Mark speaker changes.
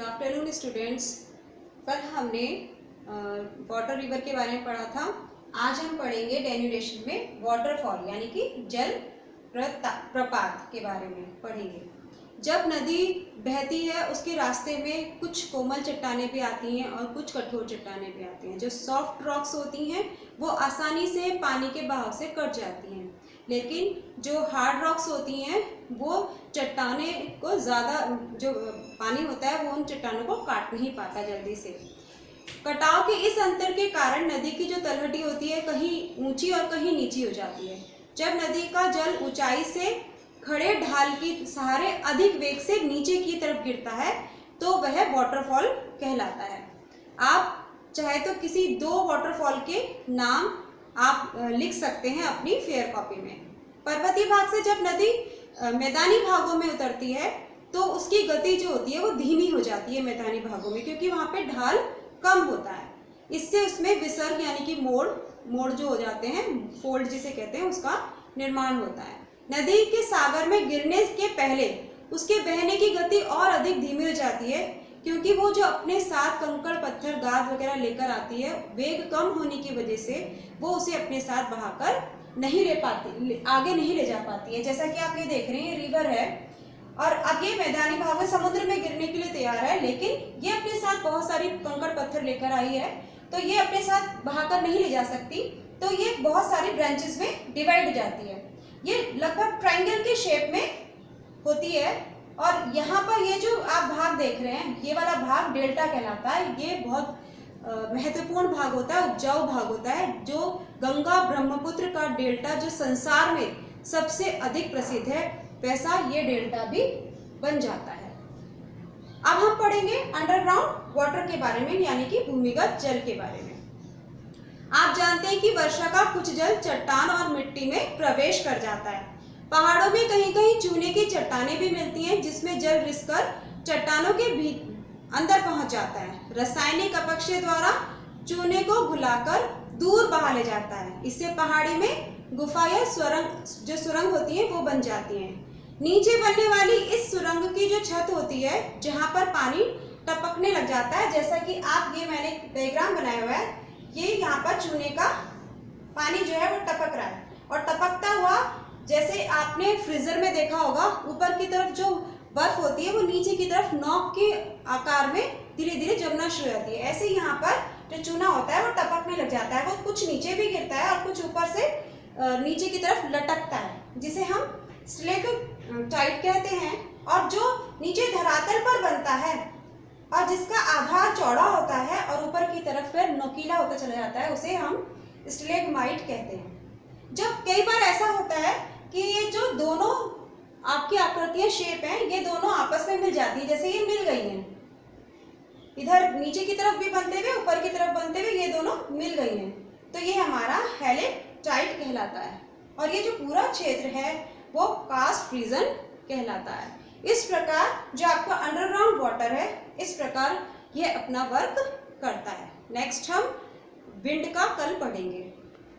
Speaker 1: Afternoon students. कल हमने water river के बारे में पढ़ा था। आज हम पढ़ेंगे डेन्यूरेशन में वाटरफॉल यानी कि जल प्रपात के बारे में पढ़ेंगे। जब नदी बहती है उसके रास्ते में कुछ कोमल चट्टानें भी आती हैं और कुछ कठोर चट्टानें भी आती हैं। जो सॉफ्ट रॉक्स होती हैं वो आसानी से पानी के बहाव से कट जाती हैं, लेकिन जो हार्ड रॉक्स होती हैं वो चट्टानें को ज़्यादा, जो पानी होता है वो उन चट्टानों को काट नहीं पाता जल्दी से। कटाव के इस अंतर के कारण नदी की जो तलहटी होती है कहीं ऊंची और कहीं नीची हो जाती है। जब नदी का जल ऊंचाई से खड़े ढाल की सहारे अधिक वेग से नीचे की तरफ गिरता है तो वह वाटरफॉल कहलाता है। आप चाहे तो किसी दो वाटरफॉल के नाम आप लिख सकते हैं अपनी फेयर कॉपी में। पर्वतीय भाग से जब नदी मैदानी भागों में उतरती है तो उसकी गति जो होती है वो धीमी हो जाती है मैदानी भागों में, क्योंकि वहाँ पे ढाल कम होता है। इससे उसमें विसर्ग यानी कि मोड़ जो हो जाते हैं, फोल्ड जिसे कहते हैं, उसका निर्माण होता है। नदी के सागर में गिरने के पहले उसके बहने की गति और अधिक धीमी हो जाती है, क्योंकि वो जो अपने साथ कंकड़ पत्थर गाद वगैरह लेकर आती है, वेग कम होने की वजह से वो उसे अपने साथ बहाकर नहीं ले पाती, आगे नहीं ले जा पाती है। जैसा कि आप ये देख रहे हैं, रिवर है और अब ये मैदानी भाग में समुद्र में गिरने के लिए तैयार है, लेकिन ये अपने साथ बहुत सारी कंकड़ पत्थर लेकर आई है तो ये अपने साथ बहाकर नहीं ले जा सकती, तो ये बहुत सारी ब्रांचेस में डिवाइड हो जाती है। ये लगभग ट्रायंगल के शेप में होती है और यहाँ पर ये जो आप भाग देख रहे हैं, ये वाला भाग डेल्टा कहलाता है। ये बहुत महत्वपूर्ण भाग होता है, उपजाऊ भाग होता है। जो गंगा ब्रह्मपुत्र का डेल्टा जो संसार में सबसे अधिक प्रसिद्ध है, वैसा ये डेल्टा भी बन जाता है। अब हम पढ़ेंगे अंडरग्राउंड वाटर के बारे में, यानी कि भूमिगत जल के बारे में। आप जानते हैं कि वर्षा का कुछ जल चट्टान और मिट्टी में प्रवेश कर जाता है। पहाड़ों में कहीं कहीं चूने की चट्टानें भी मिलती हैं, जिसमें जल रिसकर चट्टानों के अंदर पहुंच जाता है। रासायनिक अपक्षय द्वारा चूने को घुलाकर दूर बहा ले जाता है। इससे पहाड़ी में गुफा या सुरंग होती है वो बन जाती हैं। नीचे बनने वाली इस सुरंग की जो छत होती है, जहां पर पानी टपकने लग जाता है, जैसा कि आप ये मैंने डायग्राम बनाया हुआ है, ये यहाँ पर चूने का पानी जो है वो टपक रहा है और टपकता हुआ, जैसे आपने फ्रीजर में देखा होगा, ऊपर की तरफ जो बर्फ होती है वो नीचे की तरफ नॉक के आकार में धीरे धीरे जमना शुरू होती है। ऐसे यहाँ पर जो चूना होता है वो टपकने लग जाता है। वो कुछ नीचे भी गिरता है और कुछ ऊपर से नीचे की तरफ लटकता है, जिसे हम स्टेलेक्टाइट कहते हैं। और जो नीचे धरातल पर बनता है और जिसका आधार चौड़ा होता है और ऊपर की तरफ फिर नोकीला होता चला जाता है, उसे हम स्टेलेग्माइट कहते हैं। जब कई बार ऐसा होता है कि ये जो दोनों आपकी आकृतियां शेप हैं, ये दोनों आपस में मिल जाती है, जैसे ये मिल गई हैं, इधर नीचे की तरफ भी बनते हुए ऊपर की तरफ बनते हुए ये दोनों मिल गई हैं, तो ये हमारा हेलेक्टाइट कहलाता है। और ये जो पूरा क्षेत्र है वो कार्स्ट रीजन कहलाता है। इस प्रकार जो आपका अंडरग्राउंड वाटर है, इस प्रकार ये अपना वर्क करता है। नेक्स्ट हम विंड का कल पढ़ेंगे।